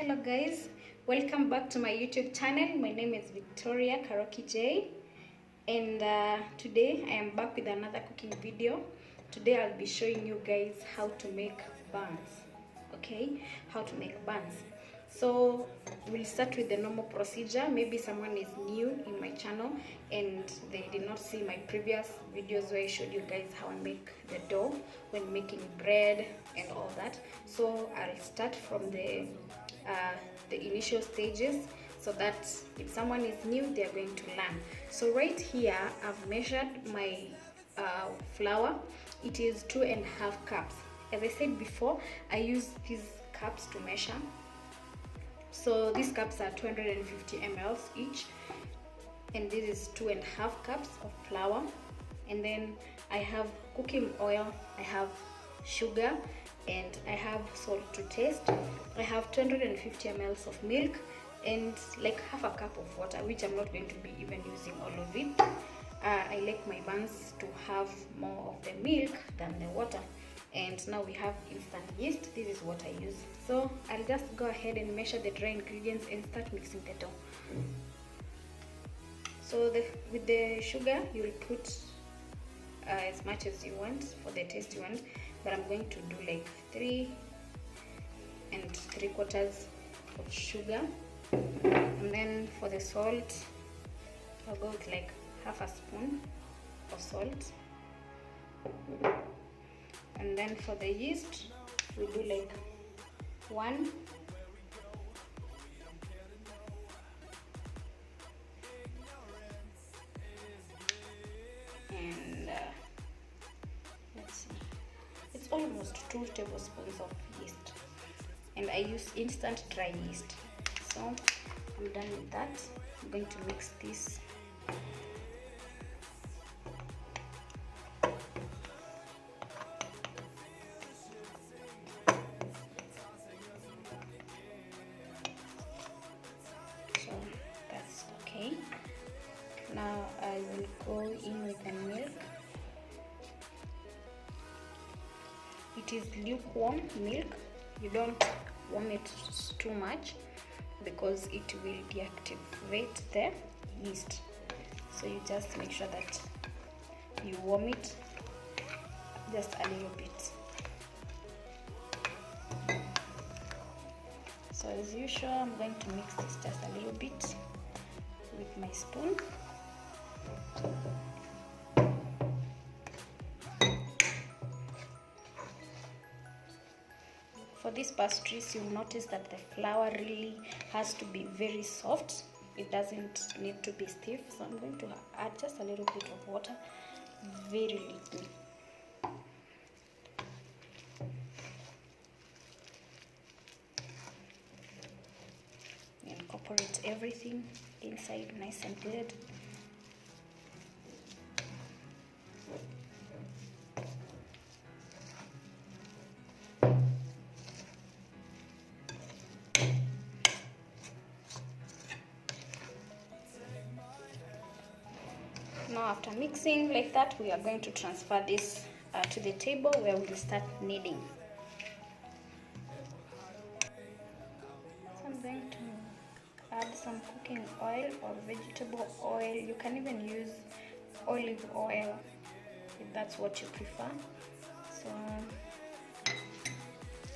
Hello guys, welcome back to my YouTube channel. My name is Victoria Karoki J, and today I am back with another cooking video. Today I'll be showing you guys how to make buns. Okay, how to make buns. So we'll start with the normal procedure. Maybe someone is new in my channel and they did not see my previous videos where I showed you guys how I make the dough when making bread and all that. So I'll start from the initial stages so that if someone is new, they are going to learn. So right here I've measured my flour. It is 2.5 cups. As I said before, I use these cups to measure. So these cups are 250 ml each, and this is 2.5 cups of flour. And then I have cooking oil, I have sugar, and I have salt to taste. I have 250 ml of milk and like half a cup of water, which I'm not going to be even using all of it. I like my buns to have more of the milk than the water. And now we have instant yeast. This is what I use. So I'll just go ahead and measure the dry ingredients and start mixing the dough. So with the sugar, you will put as much as you want for the taste you want, but I'm going to do like 3 3/4 of sugar. And then for the salt, I'll go with like half a spoon of salt. And then for the yeast, we do like 1. And let's see, it's almost 2 tablespoons of yeast. And I use instant dry yeast. So I'm done with that. I'm going to mix this. So that's okay. Now I will go in with the milk. It is lukewarm milk. You don't warm it too much because it will deactivate the yeast. So you just make sure that you warm it just a little bit. So as usual, I'm going to mix this just a little bit with my spoon. For these pastries, you'll notice that the flour really has to be very soft. It doesn't need to be stiff. So I'm going to add just a little bit of water, very little. Incorporate everything inside nice and good. Now after mixing like that, we are going to transfer this to the table where we'll start kneading. So I'm going to add some cooking oil or vegetable oil. You can even use olive oil if that's what you prefer. So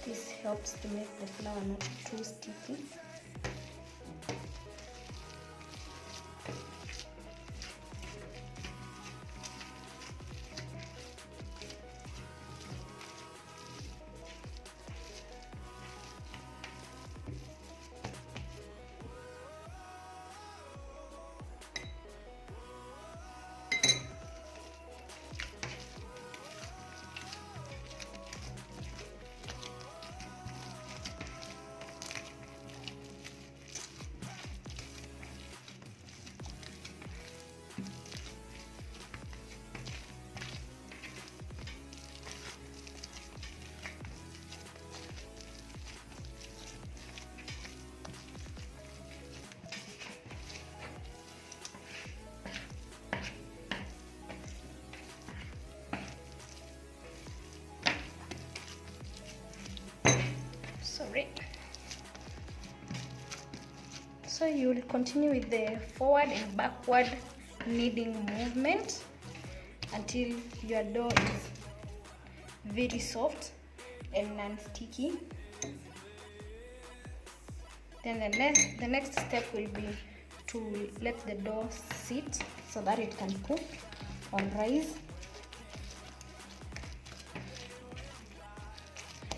this helps to make the flour not too sticky. Sorry. So you will continue with the forward and backward kneading movement until your dough is very soft and non-sticky. Then the next step will be to let the dough sit so that it can cook or rise.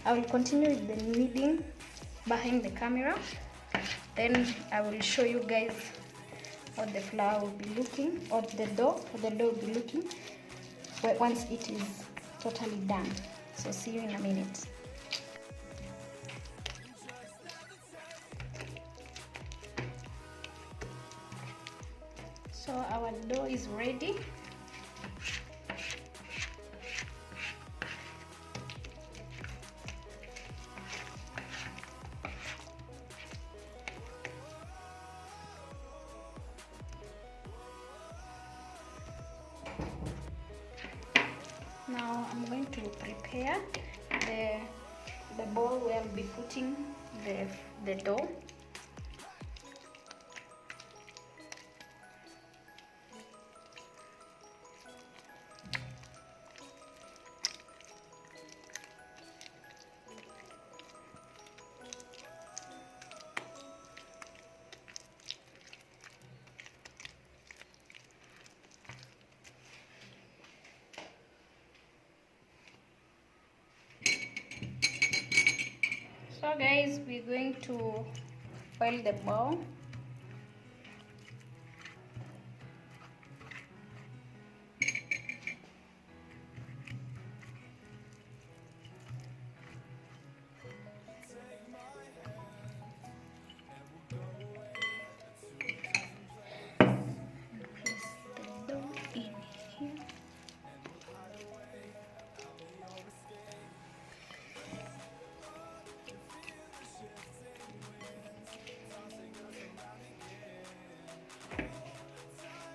I will continue with the kneading behind the camera. Then I will show you guys how the flour will be looking, or the dough will be looking once it is totally done. So see you in a minute. So our dough is ready. Now I'm going to prepare the bowl where I'll be putting the dough. So guys, we're going to oil the bowl.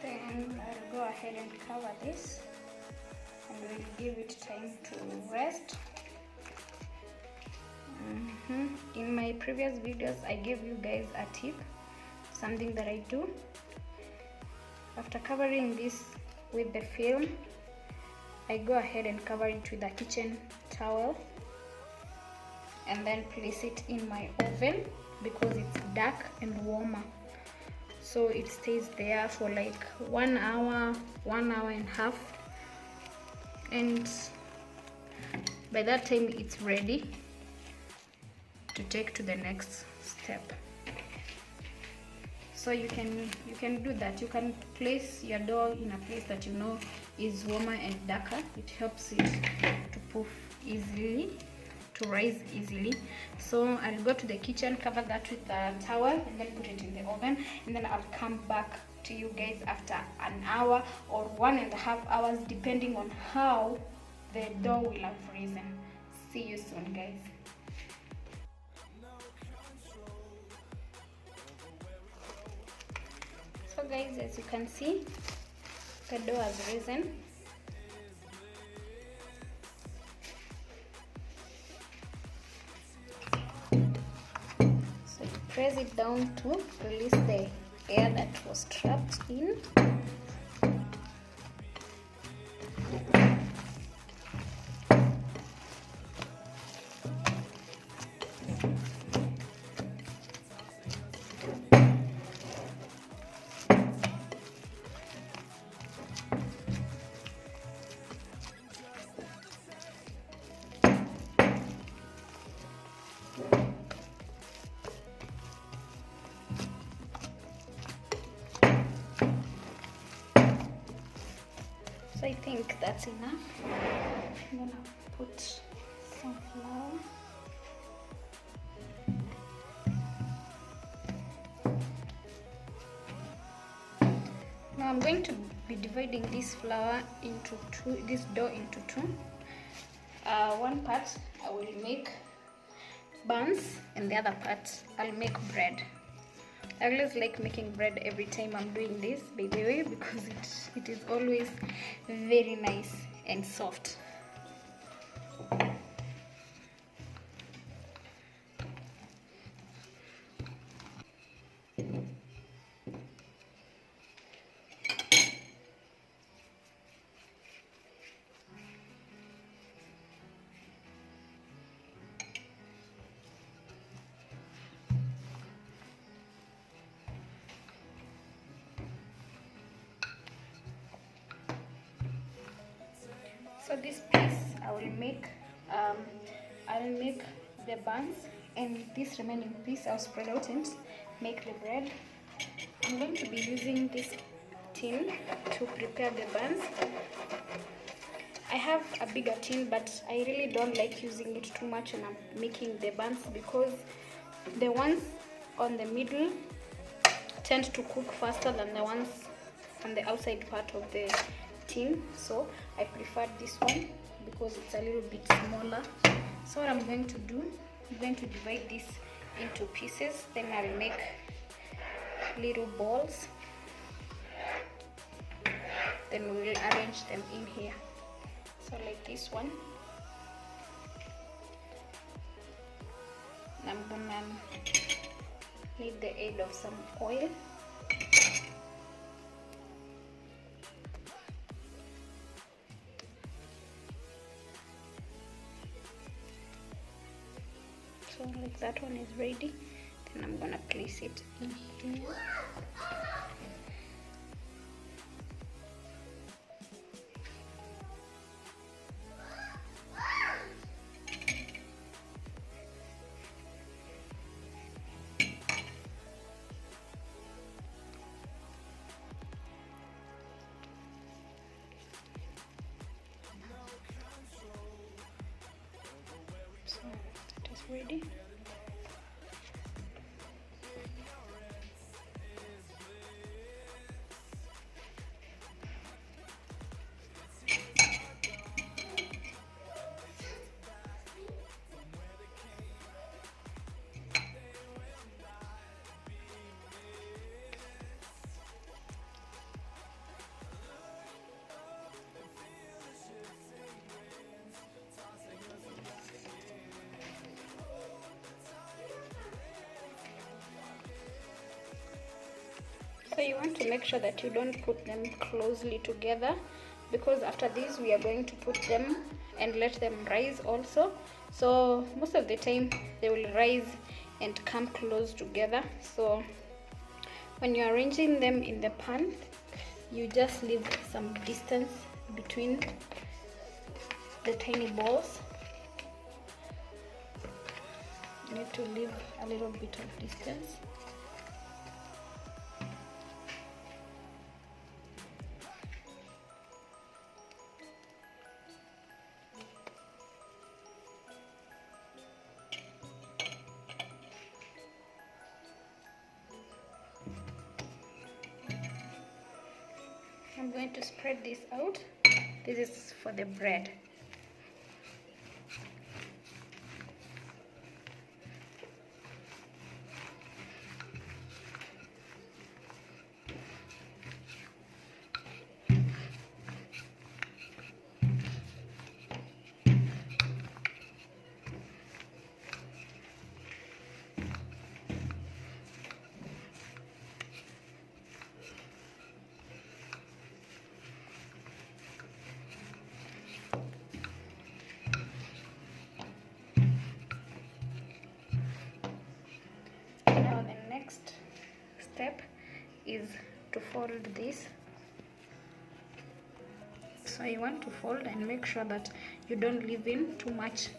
Then I'll go ahead and cover this and we'll give it time to rest. In my previous videos I gave you guys a tip, something that I do. After covering this with the film, I go ahead and cover it with a kitchen towel and then place it in my oven because it's dark and warmer. So it stays there for like 1 hour, 1.5 hours, and by that time it's ready to take to the next step. So you can do that. You can place your dough in a place that you know is warmer and darker. It helps it to poof easily, to rise easily. So I'll go to the kitchen, cover that with a towel, and then put it in the oven, and then I'll come back to you guys after an hour or 1.5 hours, depending on how the dough will have risen. See you soon, guys. So guys, as you can see, the dough has risen. So you press it down to release the air that was trapped in. So I think that's enough. I'm gonna put some flour. Now I'm going to be dividing this flour into two, this dough into two. One part I will make buns and the other part I'll make bread. I always like making bread every time I'm doing this, by the way, because it is always very nice and soft. So So this piece I will make the buns, and this remaining piece I'll spread out and make the bread. I'm going to be using this tin to prepare the buns. I have a bigger tin, but I really don't like using it too much when I'm making the buns, because the ones on the middle tend to cook faster than the ones on the outside part of the tin. So I prefer this one because it's a little bit smaller. So what I'm going to do, I'm going to divide this into pieces, then I'll make little balls, then we will arrange them in here. So like this one, I'm gonna need the aid of some oil. So like that one is ready, then I'm gonna place it in here. So that is ready. So you want to make sure that you don't put them closely together, because after this we are going to put them and let them rise also. So most of the time they will rise and come close together. So when you're arranging them in the pan, you just leave some distance between the tiny balls. You need to leave a little bit of distance. I'm going to spread this out. This is for the bread. Now the next step is to fold this. So you want to fold and make sure that you don't leave in too much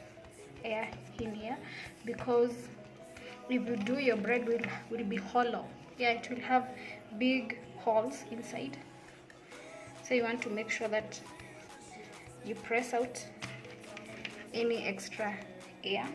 air in here, because if you do, your bread will be hollow. Yeah, it will have big holes inside. So you want to make sure that you press out any extra air.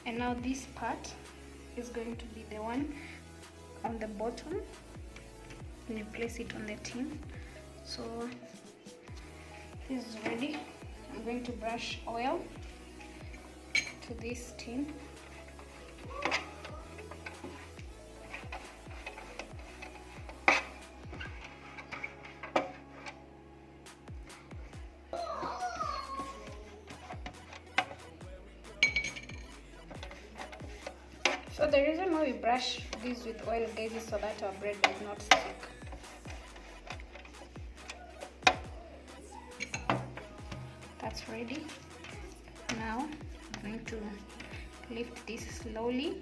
And now this part is going to be the one on the bottom, and you place it on the tin. So this is ready. I'm going to brush oil to this tin. So the reason why we brush this with oil, guys, is so that our bread does not stick. That's ready. Now I'm going to lift this slowly.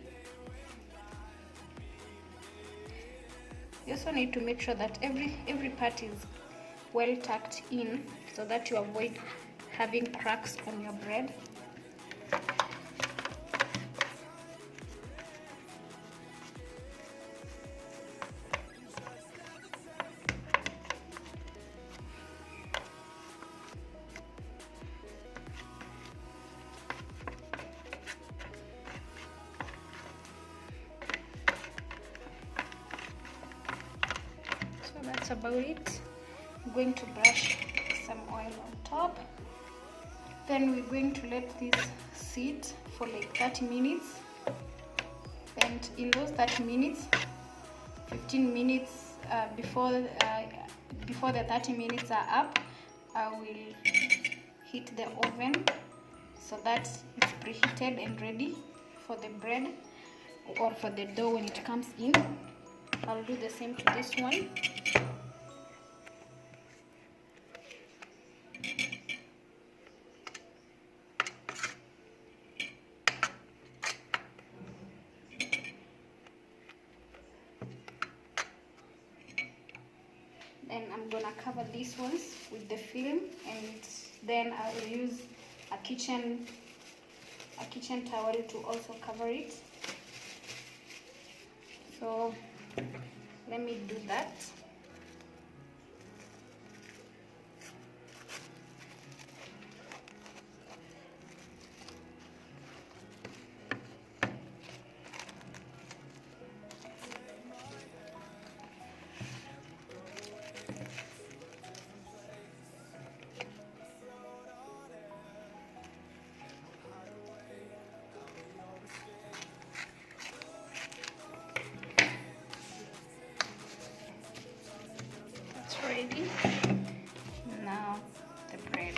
You also need to make sure that every part is well tucked in so that you avoid having cracks on your bread. That's about it. I'm going to brush some oil on top. Then we're going to let this sit for like 30 minutes. And in those 30 minutes, 15 minutes before the 30 minutes are up, I will heat the oven so that it's preheated and ready for the bread or for the dough when it comes in. I'll do the same to this one. Then I'm gonna cover these ones with the film, and then I will use a kitchen towel to also cover it. So let me do that. Ready. Now the bread.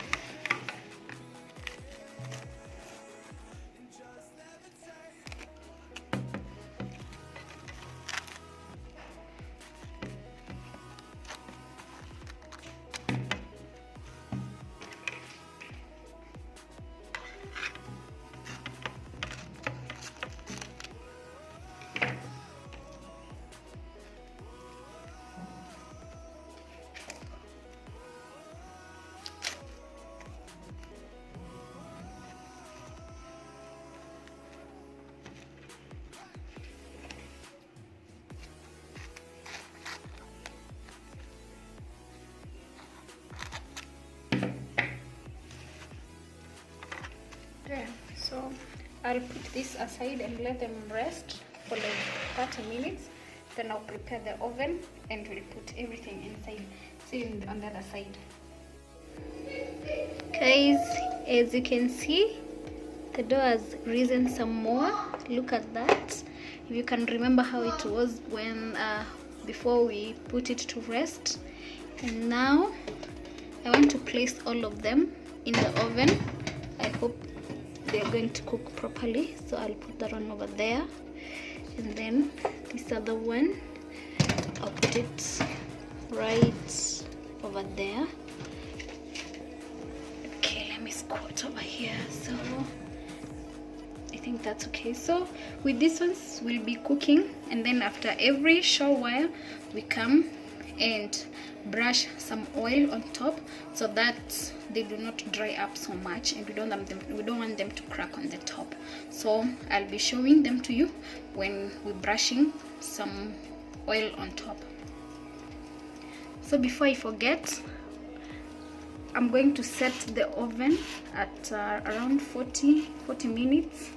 So I'll put this aside and let them rest for like 30 minutes. Then I'll prepare the oven and we'll put everything inside. See you on the other side. Guys, as you can see, the dough has risen some more. Look at that. If you can remember how it was when before we put it to rest. And now I want to place all of them in the oven. I hope they're going to cook properly, so I'll put that one over there, and then this other one I'll put it right over there. Okay, let me squat over here. So I think that's okay. So with these ones we'll be cooking, and then after every short while we come and brush some oil on top so that they do not dry up so much, and we don't want them to crack on the top. So I'll be showing them to you when we're brushing some oil on top. So before I forget, I'm going to set the oven at around 40 minutes.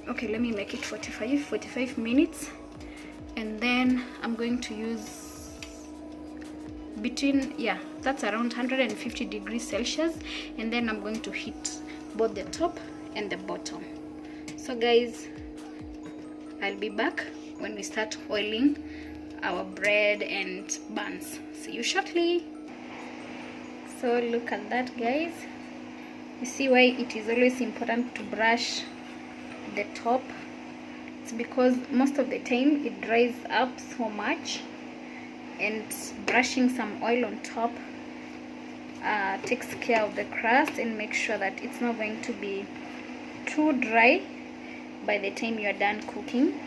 okay, let me make it 45 minutes, and then I'm going to use between, yeah, that's around 150 degrees Celsius, and then I'm going to heat both the top and the bottom. So guys, I'll be back when we start oiling our bread and buns. See you shortly. So look at that, guys. You see why it is always important to brush the top? It's because most of the time it dries up so much, and brushing some oil on top takes care of the crust and makes sure that it's not going to be too dry by the time you're done cooking.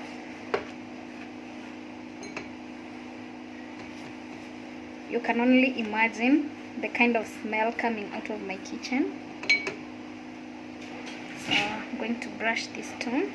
You can only imagine the kind of smell coming out of my kitchen. So I'm going to brush this too.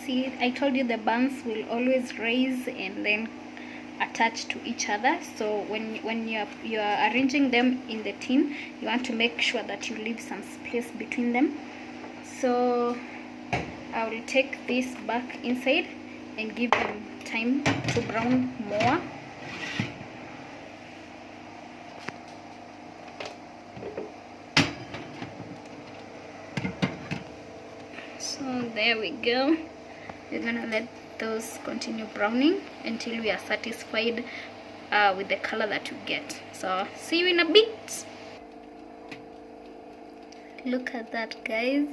See, I told you the buns will always raise and then attach to each other. So when you're arranging them in the tin, you want to make sure that you leave some space between them. So I will take this back inside and give them time to brown more. So there we go. We're gonna let those continue browning until we are satisfied with the color that you get. So see you in a bit. Look at that, guys.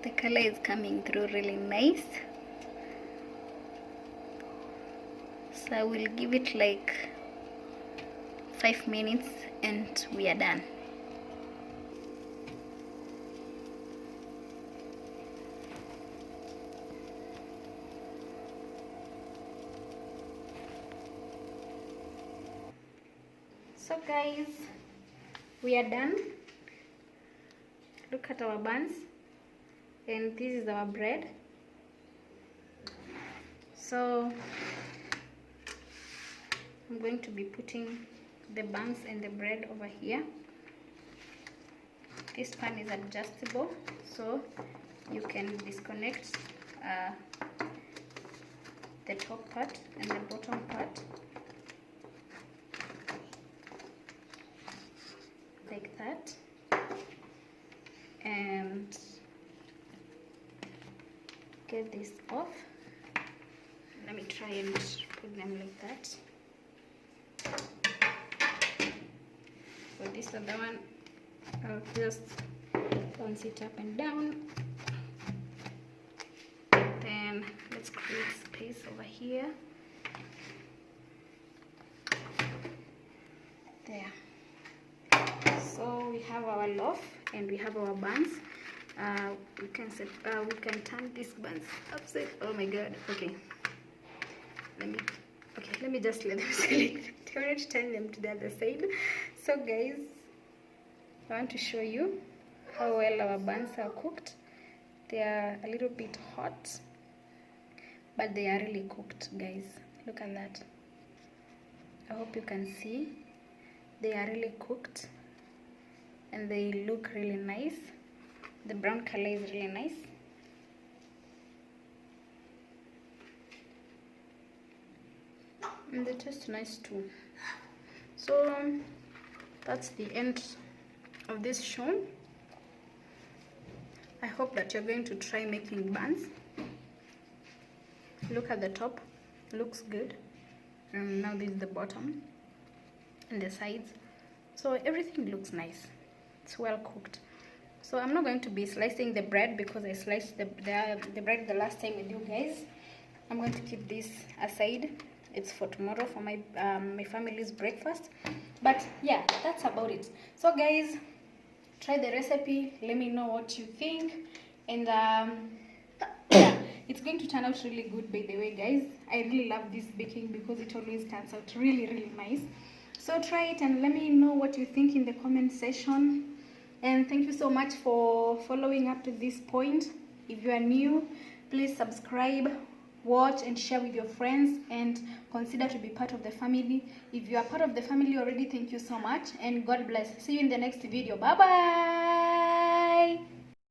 The color is coming through really nice. So I will give it like 5 minutes and we are done. So guys, we are done. Look at our buns, and this is our bread. So I'm going to be putting the buns and the bread over here. This pan is adjustable, so you can disconnect the top part and the bottom part like that, and get this off. Let me try and put them like that. For this other one, I'll just bounce it up and down. Then let's create space over here. There. So we have our loaf and we have our buns. We can turn these buns upside. Oh my god. Okay. Let me just let them select. I want to turn them to the other side. So guys, I want to show you how well our buns are cooked. They are a little bit hot, but they are really cooked, guys. Look at that. I hope you can see. They are really cooked and they look really nice. The brown color is really nice. And they taste nice too. So that's the end of this show. I hope that you're going to try making buns. Look at the top, looks good. And now this is the bottom and the sides. So everything looks nice. It's well cooked. So I'm not going to be slicing the bread because I sliced the bread the last time with you guys. I'm going to keep this aside. It's for tomorrow for my my family's breakfast. But yeah, that's about it. So guys, Try the recipe, let me know what you think, and yeah, it's going to turn out really good, by the way, guys. I really love this baking because it always turns out really nice. So try it and let me know what you think in the comment section. And thank you so much for following up to this point. If you are new, please subscribe, watch and share with your friends, and consider to be part of the family. If you are part of the family already, thank you so much and God bless. See you in the next video. Bye bye.